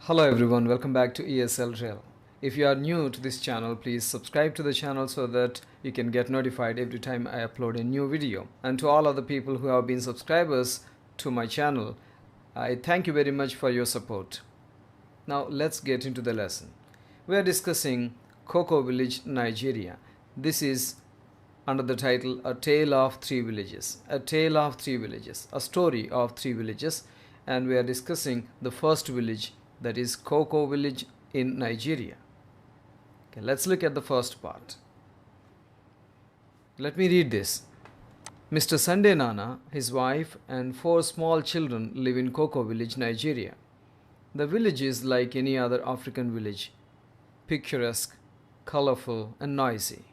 Hello everyone, welcome back to ESL DRILL. If you are new to this channel, please subscribe to the channel so that you can get notified every time I upload a new video. And to all other people who have been subscribers to my channel, I thank you very much for your support. Now let's get into the lesson. We are discussing Koko village, Nigeria. This is under the title A Tale of Three Villages. A Tale of Three Villages. A story of three villages. And we are discussing the first village, that is Koko village in Nigeria. Okay, let's look at the first part. Let me read this. Mr. Sunday Nana, his wife, and 4 small children live in Koko village, Nigeria. The village is like any other African village, picturesque, colorful, and noisy.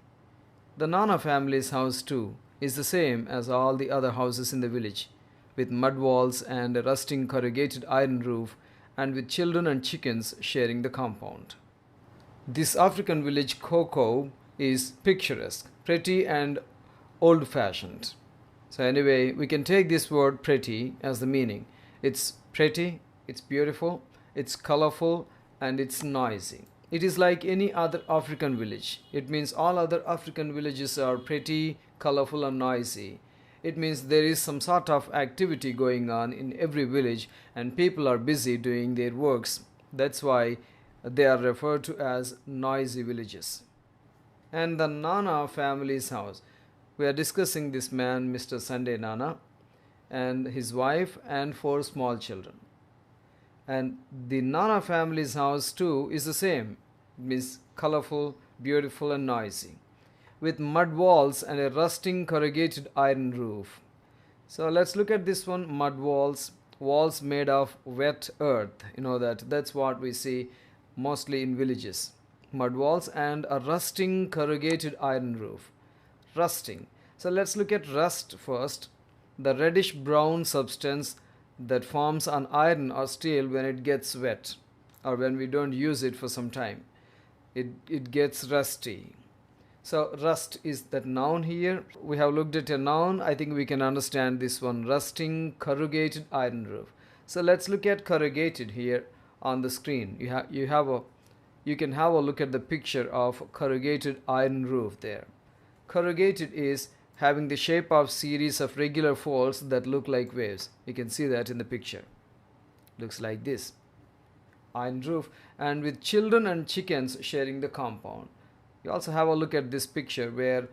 The Nana family's house, too, is the same as all the other houses in the village, with mud walls and a rusting corrugated iron roof, and with children and chickens sharing the compound. This African village Koko is picturesque, pretty, and old-fashioned. So anyway, we can take this word pretty as the meaning. It's pretty, it's beautiful, it's colorful, and it's noisy. It is like any other African village. It means all other African villages are pretty, colorful, and noisy. It means there is some sort of activity going on in every village and people are busy doing their works. That's why they are referred to as noisy villages. And the Nana family's house. We are discussing this man, Mr. Sunday Nana, and his wife and 4 small children. And the Nana family's house too is the same. It means colorful, beautiful, and noisy, with mud walls and a rusting corrugated iron roof. So let's look at this one. Mud walls, walls made of wet earth. You know that's what we see mostly in villages. Mud walls and a rusting corrugated iron roof. Rusting. So let's look at rust first. The reddish brown substance that forms on iron or steel when it gets wet or when we don't use it for some time. It gets rusty. So rust is that noun here. We have looked at a noun. I think we can understand this one. Rusting corrugated iron roof. So let's look at corrugated here on the screen. You can have a look at the picture of corrugated iron roof there. Corrugated is having the shape of series of regular folds that look like waves. You can see that in the picture. Looks like this. Iron roof, and with children and chickens sharing the compound. You also have a look at this picture where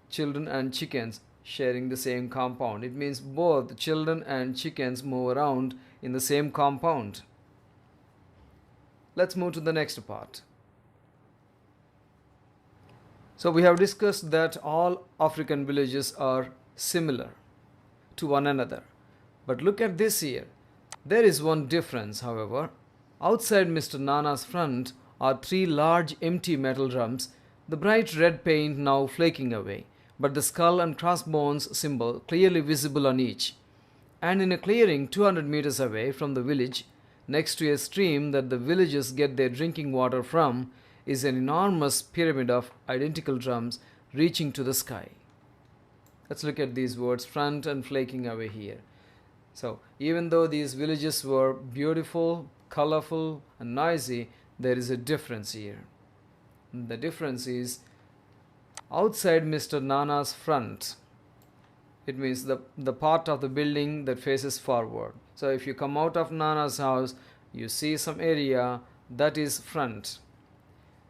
children and chickens sharing the same compound. It means both children and chickens move around in the same compound. Let's move to the next part. So we have discussed that all African villages are similar to one another. But look at this here. There is one difference, however. Outside Mr. Nana's front are 3 large empty metal drums, the bright red paint now flaking away, but the skull and crossbones symbol clearly visible on each. And in a clearing 200 meters away from the village, next to a stream that the villagers get their drinking water from, is an enormous pyramid of identical drums reaching to the sky. Let's look at these words, front and flaking away here. So even though these villages were beautiful, colorful, and noisy, there is a difference here. The difference is outside Mr. Nana's front. It means the part of the building that faces forward. So if you come out of Nana's house, you see some area that is front.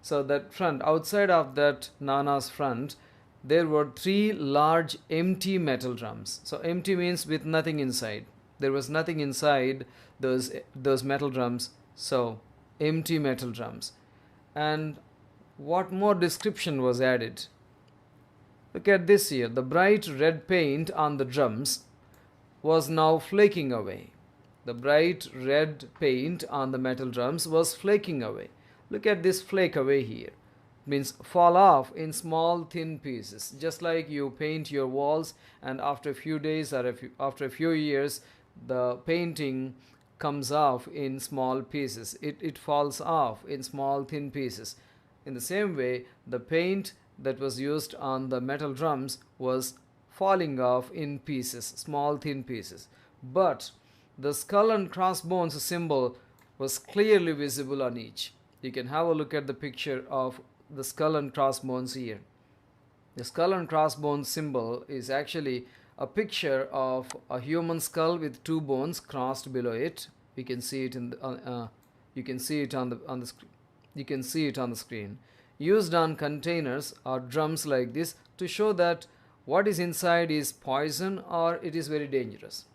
So that front, outside of that Nana's front, there were 3 large empty metal drums. So empty means with nothing inside. There was nothing inside those metal drums. So empty metal drums. And what more description was added? Look at this here. The bright red paint on the drums was now flaking away. The bright red paint on the metal drums was flaking away. Look at this flake away here. It means fall off in small thin pieces. Just like you paint your walls and after a few days or after a few years, the painting comes off in small pieces. It falls off in small thin pieces. In the same way, the paint that was used on the metal drums was falling off in pieces, small thin pieces. But the skull and crossbones symbol was clearly visible on each. You can have a look at the picture of the skull and crossbones here. The skull and crossbones symbol is actually a picture of a human skull with two bones crossed below it. You can see it in the, you can see it on the screen. You can see it on the screen. Used on containers or drums like this to show that what is inside is poison or it is very dangerous.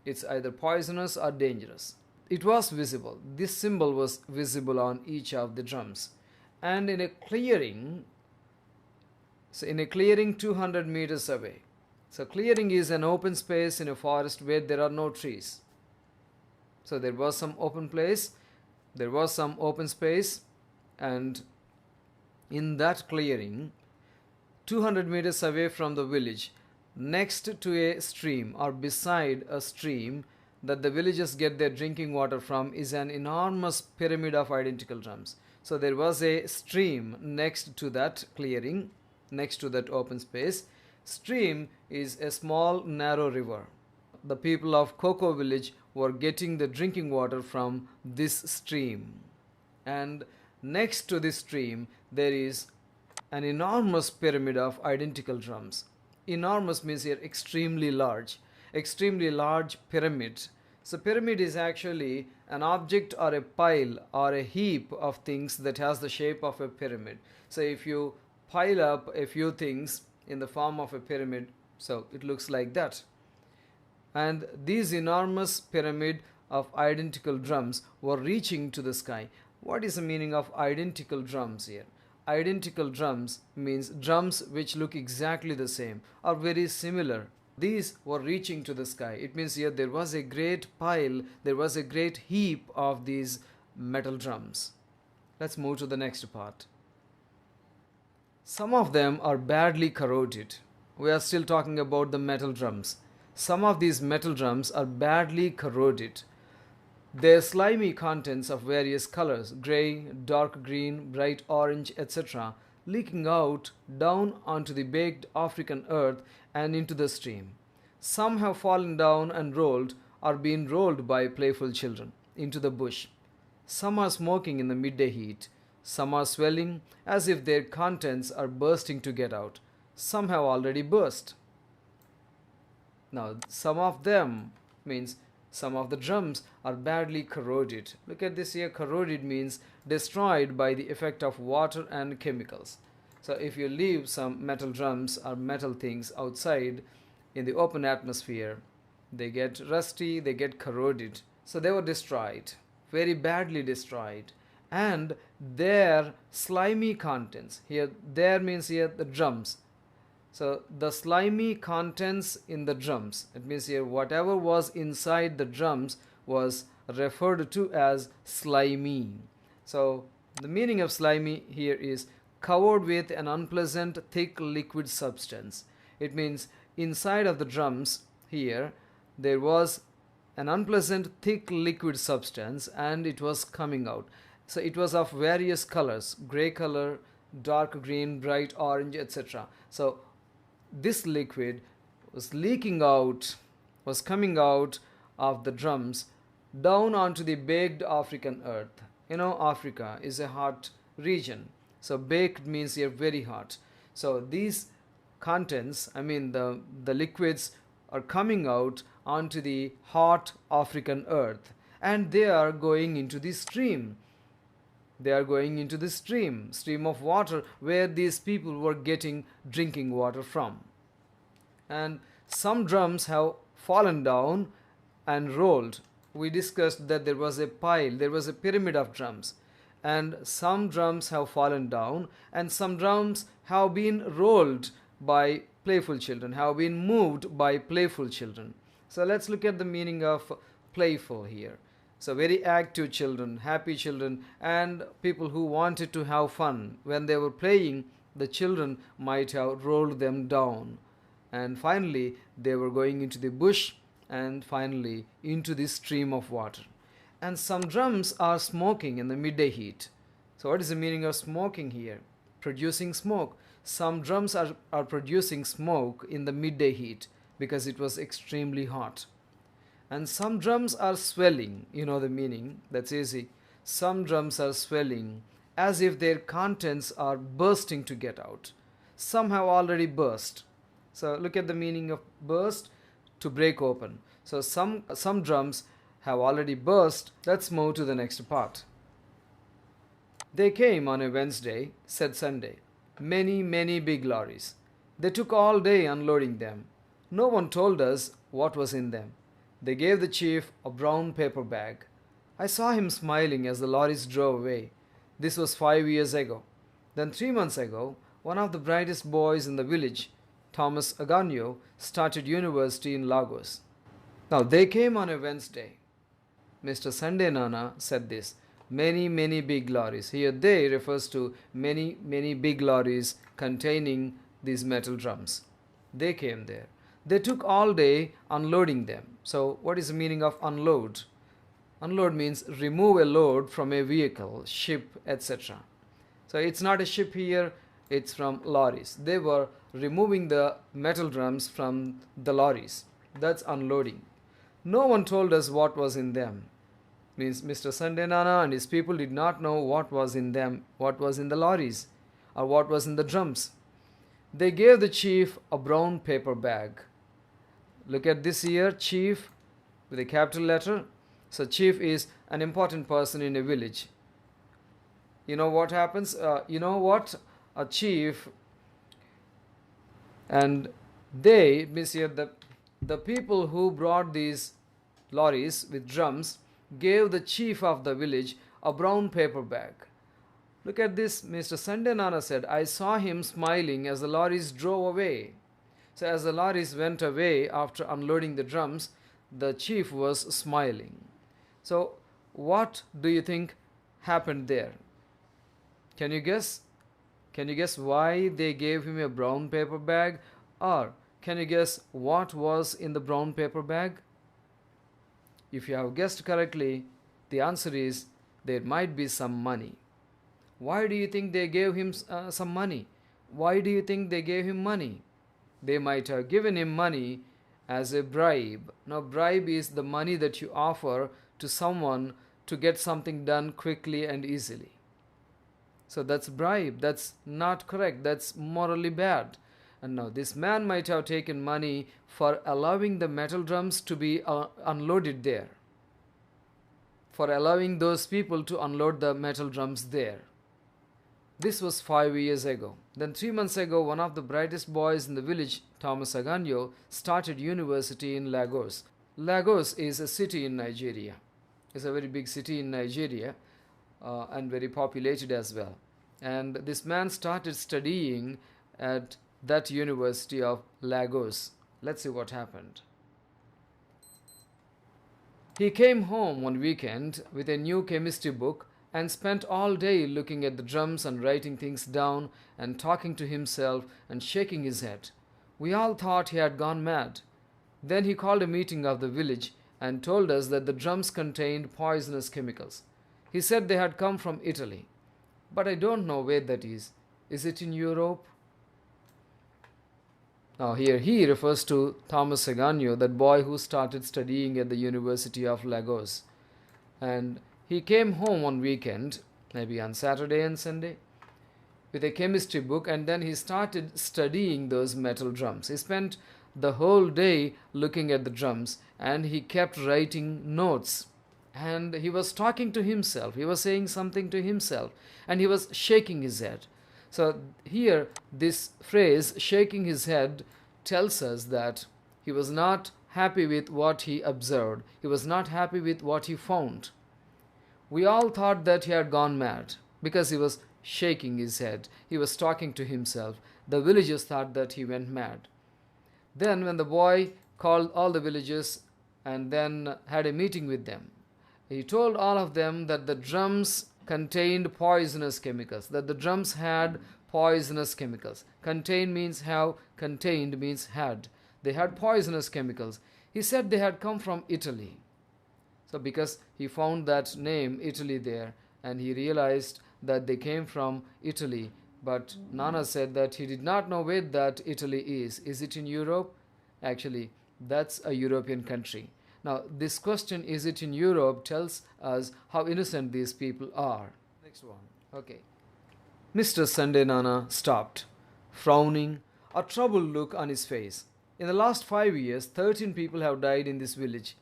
It's either poisonous or dangerous. It was visible. This symbol was visible on each of the drums. And in a clearing, 200 meters away. So clearing is an open space in a forest where there are no trees. So there was some open place, there was some open space, and in that clearing, 200 meters away from the village, next to a stream or beside a stream that the villagers get their drinking water from, is an enormous pyramid of identical drums. So there was a stream next to that clearing, next to that open space. Stream is a small narrow river. The people of Koko village were getting the drinking water from this stream. And next to this stream there is an enormous pyramid of identical drums. Enormous means here extremely large pyramid. So pyramid is actually an object or a pile or a heap of things that has the shape of a pyramid. So if you pile up a few things in the form of a pyramid, so it looks like that. And these enormous pyramid of identical drums were reaching to the sky. What is the meaning of identical drums here? Identical drums means drums which look exactly the same or very similar. These were reaching to the sky. It means here there was a great pile, there was a great heap of these metal drums. Let's move to the next part. Some of them are badly corroded. We are still talking about the metal drums. Some of these metal drums are badly corroded. Their slimy contents of various colors, grey, dark green, bright orange, etc., leaking out down onto the baked African earth and into the stream. Some have fallen down and rolled or been rolled by playful children into the bush. Some are smoking in the midday heat. Some are swelling as if their contents are bursting to get out. Some have already burst. Now, some of them means some of the drums are badly corroded. Look at this here. Corroded means destroyed by the effect of water and chemicals. So if you leave some metal drums or metal things outside in the open atmosphere, they get rusty, they get corroded. So they were destroyed, very badly destroyed. And their slimy contents, here there means here the drums. So the slimy contents in the drums, it means here whatever was inside the drums was referred to as slimy. So the meaning of slimy here is covered with an unpleasant thick liquid substance. It means inside of the drums here there was an unpleasant thick liquid substance and it was coming out. So it was of various colors, grey color, dark green, bright orange, etc. So this liquid was leaking out, was coming out of the drums down onto the baked African earth. You know, Africa is a hot region. So baked means here very hot. So these contents, I mean the liquids are coming out onto the hot African earth and they are going into the stream. They are going into the stream of water where these people were getting drinking water from. And some drums have fallen down and rolled. We discussed that there was a pile, there was a pyramid of drums. And some drums have fallen down and some drums have been rolled by playful children, have been moved by playful children. So let's look at the meaning of playful here. So very active children, happy children, and people who wanted to have fun. When they were playing, the children might have rolled them down. And finally, they were going into the bush and finally into the stream of water. And some drums are smoking in the midday heat. So what is the meaning of smoking here? Producing smoke. Some drums are producing smoke in the midday heat because it was extremely hot. And some drums are swelling. You know the meaning. That's easy. Some drums are swelling as if their contents are bursting to get out. Some have already burst. So look at the meaning of burst, to break open. So some drums have already burst. Let's move to the next part. They came on a Wednesday, said Sunday. Many big lorries. They took all day unloading them. No one told us what was in them. They gave the chief a brown paper bag. I saw him smiling as the lorries drove away. This was 5 years ago. Then 3 months ago, one of the brightest boys in the village, Thomas Aganyo, started university in Lagos. Now they came on a Wednesday. Mr. Sunday Nana said this. Many big lorries. Here they refers to many big lorries containing these metal drums. They came there. They took all day unloading them. So what is the meaning of unload? Unload means remove a load from a vehicle, ship, etc. So it's not a ship here, it's from lorries. They were removing the metal drums from the lorries. That's unloading. No one told us what was in them. Means Mr. Sunday Nana and his people did not know what was in them, what was in the lorries, or what was in the drums. They gave the chief a brown paper bag. Look at this here, chief with a capital letter. So chief is an important person in a village. You know what happens? A chief, and they means here the people who brought these lorries with drums gave the chief of the village a brown paper bag. Look at this. Mr. Sunday Nana said, I saw him smiling as the lorries drove away. So as the lorries went away after unloading the drums, the chief was smiling. So what do you think happened there? Can you guess? Can you guess why they gave him a brown paper bag? Or can you guess what was in the brown paper bag? If you have guessed correctly, the answer is there might be some money. Why do you think they gave him some money? Why do you think they gave him money? They might have given him money as a bribe. Now, bribe is the money that you offer to someone to get something done quickly and easily. So that's bribe. That's not correct. That's morally bad. And now this man might have taken money for allowing the metal drums to be unloaded there. For allowing those people to unload the metal drums there. This was 5 years ago. Then 3 months ago, one of the brightest boys in the village, Thomas Aganyo, started university in Lagos. Lagos is a city in Nigeria. It's a very big city in Nigeria and very populated as well. And this man started studying at that University of Lagos. Let's see what happened. He came home one weekend with a new chemistry book and spent all day looking at the drums and writing things down and talking to himself and shaking his head. We all thought he had gone mad. Then he called a meeting of the village and told us that the drums contained poisonous chemicals. He said they had come from Italy. But I don't know where that is. Is it in Europe? Now here he refers to Thomas Aganyo, that boy who started studying at the University of Lagos. And he came home one weekend, maybe on Saturday and Sunday, with a chemistry book, and then he started studying those metal drums. He spent the whole day looking at the drums and he kept writing notes. And he was talking to himself. He was saying something to himself and he was shaking his head. So here this phrase, shaking his head, tells us that he was not happy with what he observed. He was not happy with what he found. We all thought that he had gone mad because he was shaking his head. He was talking to himself. The villagers thought that he went mad. Then when the boy called all the villagers and then had a meeting with them, he told all of them that the drums contained poisonous chemicals, that the drums had poisonous chemicals. Contain means have, contained means had. They had poisonous chemicals. He said they had come from Italy. So because he found that name Italy there and he realized that they came from Italy, but Nana said that he did not know where that Italy is. Is it in Europe? Actually, that's a European country. Now, this question, is it in Europe, tells us how innocent these people are. Next one. Okay. Mr. Sunday Nana stopped, frowning, a troubled look on his face. In the last 5 years, 13 people have died in this village.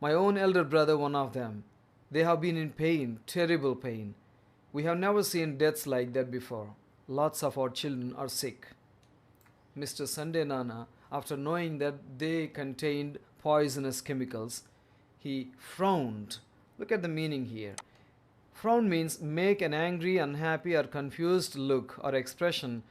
My own elder brother, one of them. They have been in pain, terrible pain. We have never seen deaths like that before. Lots of our children are sick. Mr. Sunday Nana, after knowing that they contained poisonous chemicals, he frowned. Look at the meaning here. Frown means make an angry, unhappy, or confused look or expression,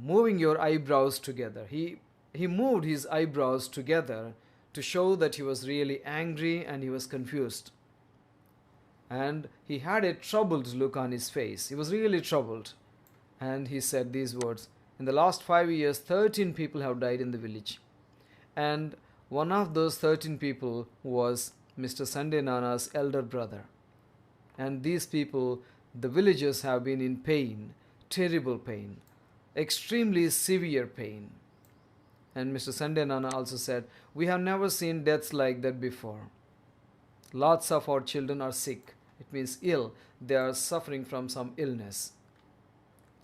moving your eyebrows together. He moved his eyebrows together to show that he was really angry and he was confused. And he had a troubled look on his face. He was really troubled. And he said these words, in the last 5 years, 13 people have died in the village. And one of those 13 people was Mr. Sunday Nana's elder brother. And these people, the villagers, have been in pain, terrible pain, extremely severe pain. And Mr. Sunday Nana also said, we have never seen deaths like that before. Lots of our children are sick. It means ill. They are suffering from some illness.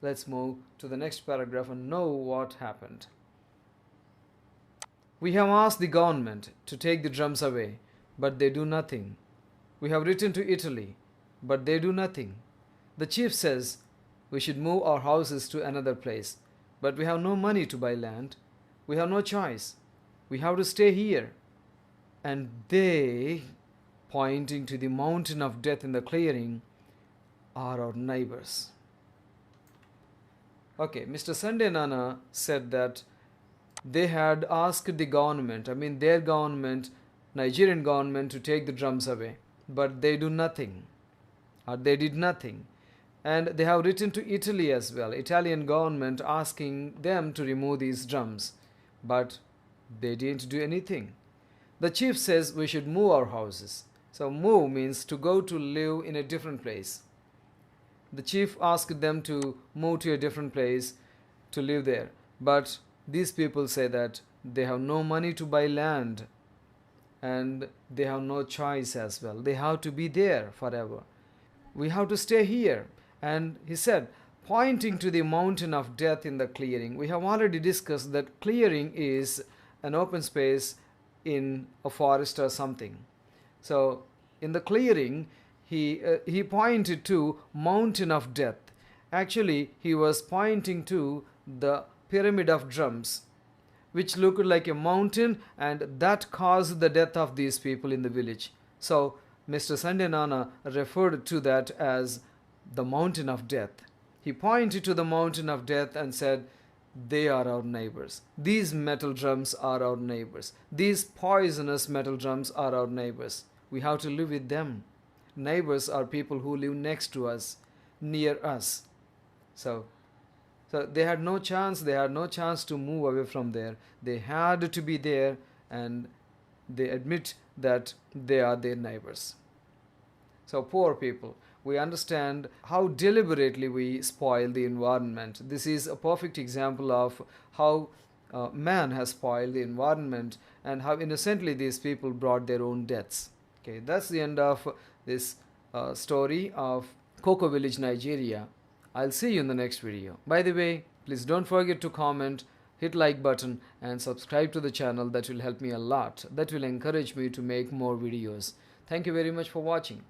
Let's move to the next paragraph and know what happened. We have asked the government to take the drums away, but they do nothing. We have written to Italy, but they do nothing. The chief says we should move our houses to another place, but we have no money to buy land. We have no choice. We have to stay here. And they, pointing to the mountain of death in the clearing, are our neighbors. Okay, Mr. Sunday Nana said that they had asked the government, their government, Nigerian government, to take the drums away, but they do nothing, or they did nothing. And they have written to Italy as well, Italian government, asking them to remove these drums, but they didn't do anything. The chief says we should move our houses. So move means to go to live in a different place. The chief asked them to move to a different place to live there. But these people say that they have no money to buy land and they have no choice as well. They have to be there forever. We have to stay here. And he said, pointing to the mountain of death in the clearing. We have already discussed that clearing is an open space in a forest or something. So in the clearing, he pointed to mountain of death. Actually, he was pointing to the pyramid of drums, which looked like a mountain, and that caused the death of these people in the village. So Mr. Sunday Nana referred to that as the mountain of death. He pointed to the mountain of death and said, they are our neighbors. These metal drums are our neighbors. These poisonous metal drums are our neighbors. We have to live with them. Neighbors are people who live next to us, near us. So they had no chance. They had no chance to move away from there. They had to be there, and they admit that they are their neighbors. So poor people. We understand how deliberately we spoil the environment. This is a perfect example of how man has spoiled the environment and how innocently these people brought their own deaths. Okay, that's the end of this story of Koko village, Nigeria. I'll see you in the next video. By the way, please don't forget to comment, hit like button and subscribe to the channel. That will help me a lot. That will encourage me to make more videos. Thank you very much for watching.